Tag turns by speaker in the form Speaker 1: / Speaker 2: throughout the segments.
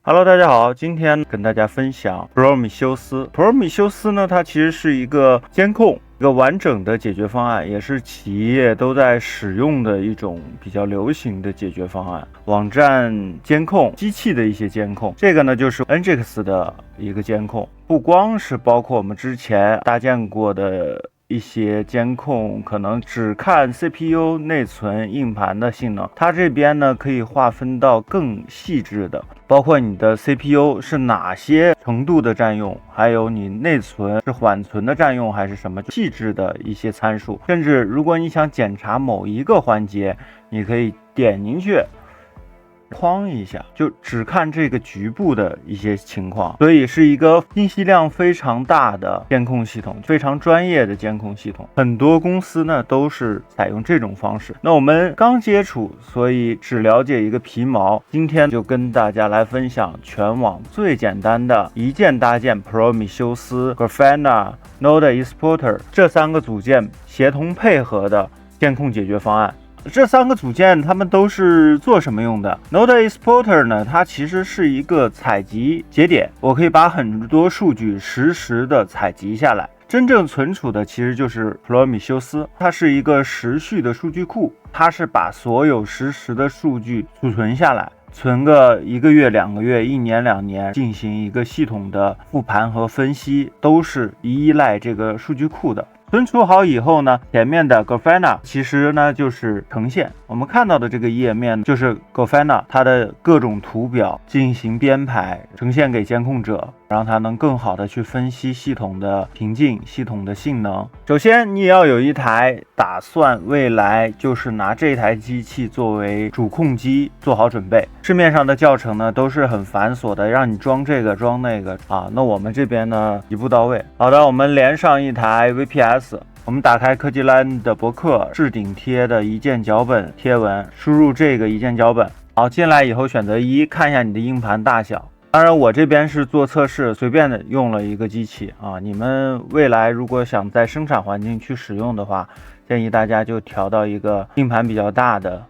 Speaker 1: Hello，大家好，今天跟大家分享 Prometheus。Prometheus 呢，它其实是一个监控，一个完整的解决方案，也是企业都在使用的一种比较流行的解决方案。网站监控、机器的一些监控，这个呢就是 Nginx 的一个监控，不光是包括我们之前搭建过的一些监控，可能只看 CPU 内存、硬盘的性能，它这边呢可以划分到更细致的，包括你的 CPU 是哪些程度的占用，还有你内存是缓存的占用还是什么细致的一些参数，甚至如果你想检查某一个环节，你可以点进去框一下，就只看这个局部的一些情况，所以是一个信息量非常大的监控系统，非常专业的监控系统。很多公司呢都是采用这种方式。那我们刚接触，所以只了解一个皮毛。今天就跟大家来分享全网最简单的一键搭建 Prometheus、Grafana、Node Exporter 这三个组件协同配合的监控解决方案。这三个组件它们都是做什么用的？ Node Exporter 呢，它其实是一个采集节点，我可以把很多数据实时的采集下来。真正存储的其实就是 Prometheus， 它是一个时序的数据库，它是把所有实时的数据储存下来，存个1个月、2个月、1年、2年，进行一个系统的复盘和分析，都是依赖这个数据库的。存储好以后呢，前面的 Grafana 其实呢就是呈现，我们看到的这个页面就是 Grafana 它的各种图表进行编排，呈现给监控者，让它能更好的去分析系统的平静、系统的性能。首先你也要有一台打算未来就是拿这台机器作为主控机做好准备。市面上的教程呢都是很繁琐的，让你装这个装那个啊，那我们这边呢一步到位。好的，我们连上一台 VPS，我们打开科技land的博客，置顶贴的一键脚本贴文，输入这个一键脚本。好，进来以后选择1，看一下你的硬盘大小。当然我这边是做测试，随便的用了一个机器啊。你们未来如果想在生产环境去使用的话，建议大家就调到一个硬盘比较大的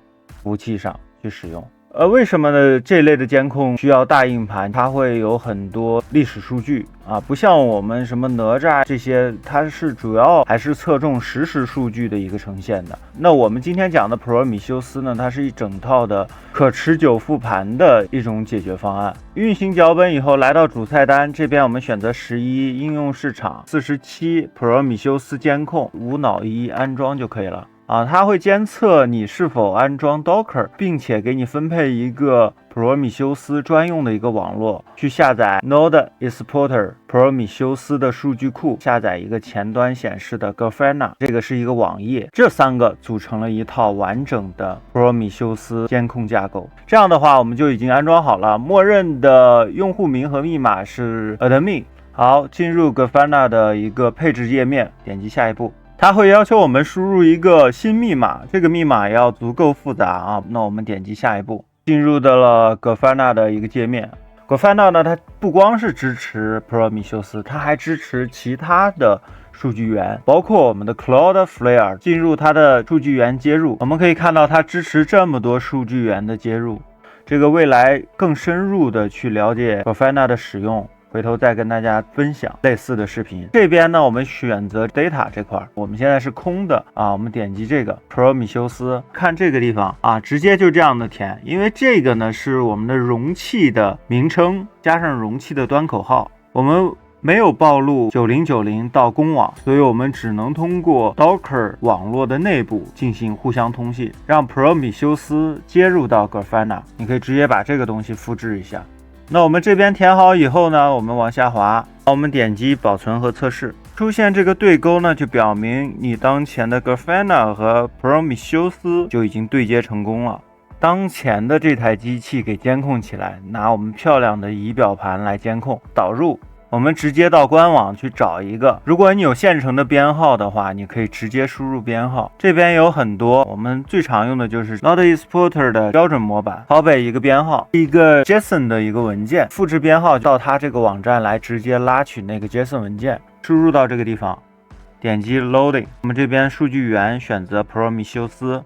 Speaker 1: 服务器上去使用。为什么呢？这类的监控需要大硬盘，它会有很多历史数据啊，不像我们什么哪吒这些，它是主要还是侧重实时数据的一个呈现的。那我们今天讲的 Prometheus 呢，它是一整套的可持久复盘的一种解决方案。运行脚本以后，来到主菜单这边，我们选择11应用市场47 Prometheus 监控，无脑1安装就可以了。它会监测你是否安装 Docker， 并且给你分配一个 Prometheus 专用的一个网络，去下载 Node Exporter Prometheus 的数据库，下载一个前端显示的 Grafana， 这个是一个网页。这3个组成了一套完整的 Prometheus 监控架构。这样的话，我们就已经安装好了。默认的用户名和密码是 admin。好，进入 Grafana 的一个配置页面，点击下一步。它会要求我们输入一个新密码，这个密码要足够复杂啊。那我们点击下一步，进入到了 Grafana 的一个界面。Grafana 呢，它不光是支持 Prometheus， 它还支持其他的数据源，包括我们的 Cloudflare。进入它的数据源接入，我们可以看到它支持这么多数据源的接入。这个未来更深入的去了解 Grafana 的使用，回头再跟大家分享类似的视频。这边呢，我们选择 data 这块，我们现在是空的啊。我们点击这个 Prometheus， 看这个地方啊，直接就这样的填，因为这个呢是我们的容器的名称加上容器的端口号，我们没有暴露9090到公网，所以我们只能通过 Docker 网络的内部进行互相通信，让 Prometheus 接入到 Grafana。你可以直接把这个东西复制一下。那我们这边填好以后呢，我们往下滑，我们点击保存和测试，出现这个对勾呢，就表明你当前的 Grafana 和 Prometheus 就已经对接成功了。当前的这台机器给监控起来，拿我们漂亮的仪表盘来监控，导入。我们直接到官网去找一个，如果你有现成的编号的话，你可以直接输入编号。这边有很多，我们最常用的就是 Node Exporter 的标准模板，copy一个编号，一个 JSON 的一个文件，复制编号到它这个网站来，直接拉取那个 JSON 文件，输入到这个地方，点击 Loading。我们这边数据源选择 Prometheus，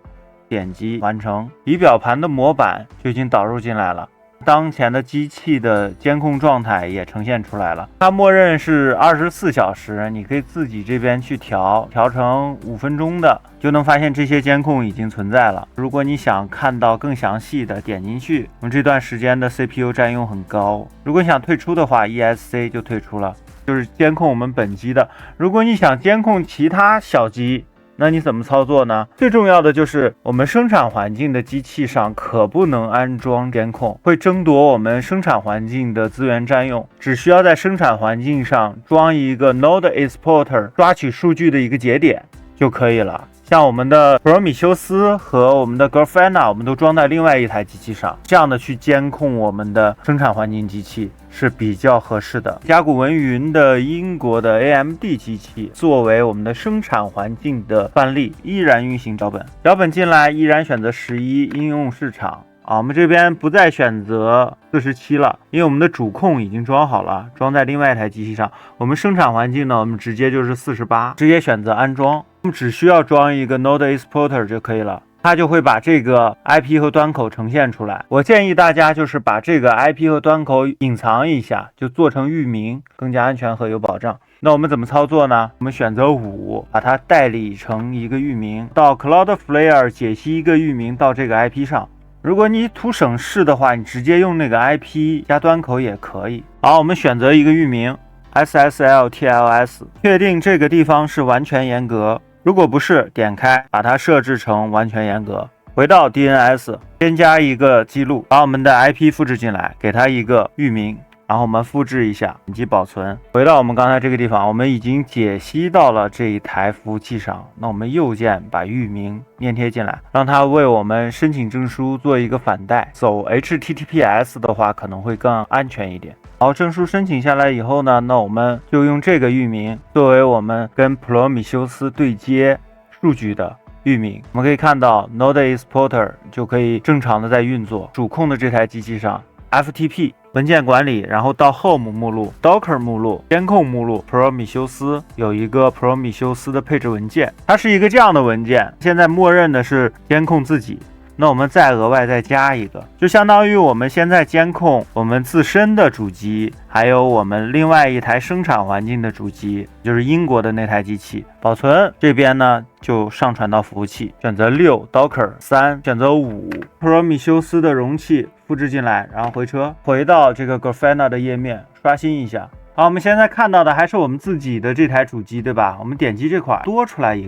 Speaker 1: 点击完成，仪表盘的模板就已经导入进来了。当前的机器的监控状态也呈现出来了。它默认是24小时，你可以自己这边去调成5分钟的，就能发现这些监控已经存在了。如果你想看到更详细的，点进去，我们这段时间的 CPU 占用很高。如果你想退出的话 ，ESC 就退出了，就是监控我们本机的。如果你想监控其他小机，那你怎么操作呢？最重要的就是我们生产环境的机器上可不能安装监控，会争夺我们生产环境的资源占用。只需要在生产环境上装一个 Node Exporter 抓取数据的一个节点就可以了。像我们的普罗米修斯和我们的 Grafana 我们都装在另外一台机器上，这样的去监控我们的生产环境机器是比较合适的。甲骨文云的英国的 AMD 机器作为我们的生产环境的范例，依然运行脚本进来，依然选择11应用市场。我们这边不再选择47了，因为我们的主控已经装好了，装在另外一台机器上。我们生产环境呢，我们直接就是48，直接选择安装。我们只需要装一个 Node Exporter 就可以了，它就会把这个 IP 和端口呈现出来。我建议大家就是把这个 IP 和端口隐藏一下，就做成域名，更加安全和有保障。那我们怎么操作呢？我们选择5，把它代理成一个域名，到 Cloudflare 解析一个域名到这个 IP 上。如果你图省事的话，你直接用那个 IP 加端口也可以。好，我们选择一个域名 SSL-TLS， 确定这个地方是完全严格。如果不是，点开把它设置成完全严格。回到 DNS， 添加一个记录，把我们的 IP 复制进来，给它一个域名。然后我们复制一下，点击保存。回到我们刚才这个地方，我们已经解析到了这一台服务器上。那我们右键把域名粘贴进来，让它为我们申请证书做一个反带。走 HTTPS 的话可能会更安全一点。好，证书申请下来以后呢，那我们就用这个域名作为我们跟普罗米修斯对接数据的域名。我们可以看到 Node Exporter 就可以正常的在运作。主控的这台机器上 FTP文件管理，然后到 Home 目录、Docker 目录、监控目录、普罗米修斯有一个普罗米修斯的配置文件，它是一个这样的文件。现在默认的是监控自己，那我们再额外再加一个，就相当于我们现在监控我们自身的主机，还有我们另外一台生产环境的主机，就是英国的那台机器。保存这边呢就上传到服务器，选择6 Docker 3，选择5普罗米修斯的容器。复制进来，然后回车，回到这个 Grafana 的页面，刷新一下。好，我们现在看到的还是我们自己的这台主机，对吧？我们点击这块，多出来一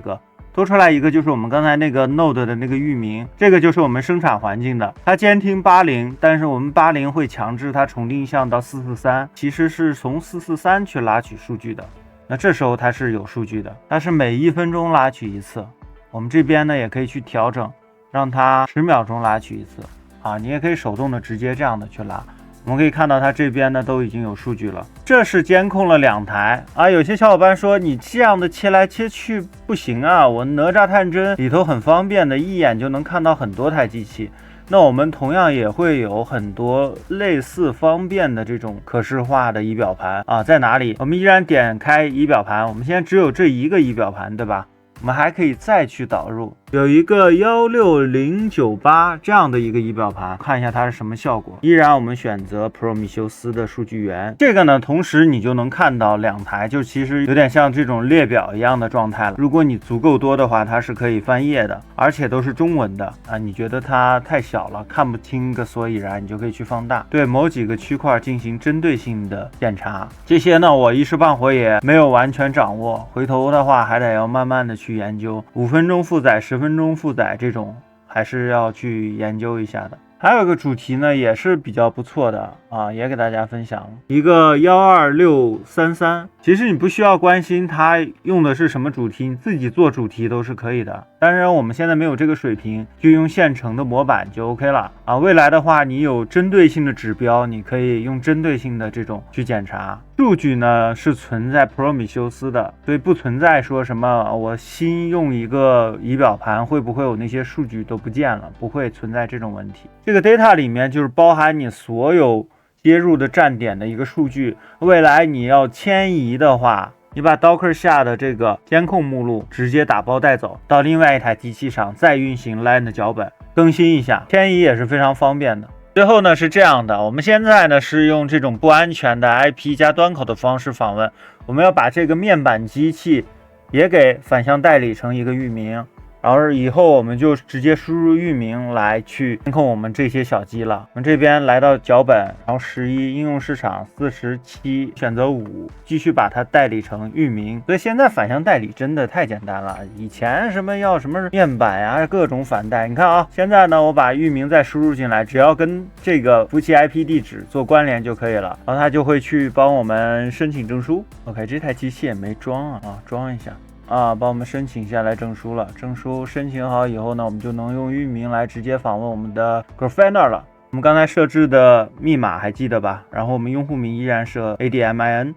Speaker 1: 个就是我们刚才那个 Node 的那个域名，这个就是我们生产环境的。它监听80，但是我们80会强制它重定向到443，其实是从443去拉取数据的。那这时候它是有数据的，它是每1分钟拉取一次。我们这边呢也可以去调整，让它10秒钟拉取一次。你也可以手动的直接这样的去拉。我们可以看到它这边呢都已经有数据了，这是监控了2台有些小伙伴说你这样的切来切去不行啊，我哪吒探针里头很方便的，一眼就能看到很多台机器。那我们同样也会有很多类似方便的这种可视化的仪表盘在哪里？我们依然点开仪表盘，我们现在只有这一个仪表盘，对吧？我们还可以再去导入，有一个16098这样的一个仪表盘，看一下它是什么效果。依然我们选择普罗米修斯的数据源，这个呢，同时你就能看到2台，就其实有点像这种列表一样的状态了。如果你足够多的话，它是可以翻页的，而且都是中文的你觉得它太小了，看不清个所以然，你就可以去放大，对某几个区块进行针对性的检查。这些呢，我一时半会也没有完全掌握，回头的话还得要慢慢的去研究，5分钟负载、10分钟负载这种还是要去研究一下的。还有一个主题呢也是比较不错的也给大家分享一个12633。其实你不需要关心它用的是什么主题，你自己做主题都是可以的。当然我们现在没有这个水平，就用现成的模板就 OK 了未来的话你有针对性的指标，你可以用针对性的这种去检查。数据呢是存在普罗米修斯的，所以不存在说什么我新用一个仪表盘会不会有那些数据都不见了，不会存在这种问题。这个 data 里面就是包含你所有接入的站点的一个数据。未来你要迁移的话，你把 Docker 下的这个监控目录直接打包带走到另外一台机器上，再运行 LAN 的脚本更新一下，迁移也是非常方便的。最后呢是这样的，我们现在呢是用这种不安全的 IP 加端口的方式访问，我们要把这个面板机器也给反向代理成一个域名，然后以后我们就直接输入域名来去监控我们这些小机了。我们这边来到脚本，然后11应用市场47，选择5，继续把它代理成域名。所以现在反向代理真的太简单了，以前什么要什么面板啊，各种反代。你看啊，现在呢我把域名再输入进来，只要跟这个服务器 IP 地址做关联就可以了，然后它就会去帮我们申请证书。OK， 这台机器也没装啊，装一下。帮我们申请下来证书了。证书申请好以后呢，我们就能用域名来直接访问我们的 Grafana 了。我们刚才设置的密码还记得吧？然后我们用户名依然设 ADMIN。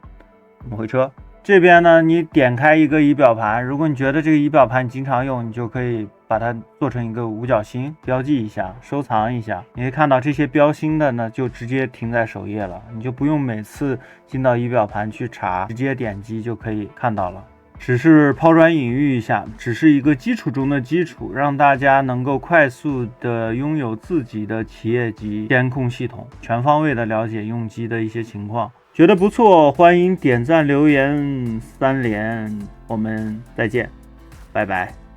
Speaker 1: 我们回车这边呢，你点开一个仪表盘，如果你觉得这个仪表盘你经常用，你就可以把它做成一个五角星，标记一下，收藏一下。你可以看到这些标星的呢，就直接停在首页了，你就不用每次进到仪表盘去查，直接点击就可以看到了。只是抛砖引玉一下，只是一个基础中的基础，让大家能够快速的拥有自己的企业级监控系统，全方位的了解用机的一些情况。觉得不错，欢迎点赞留言3连，我们再见，拜拜。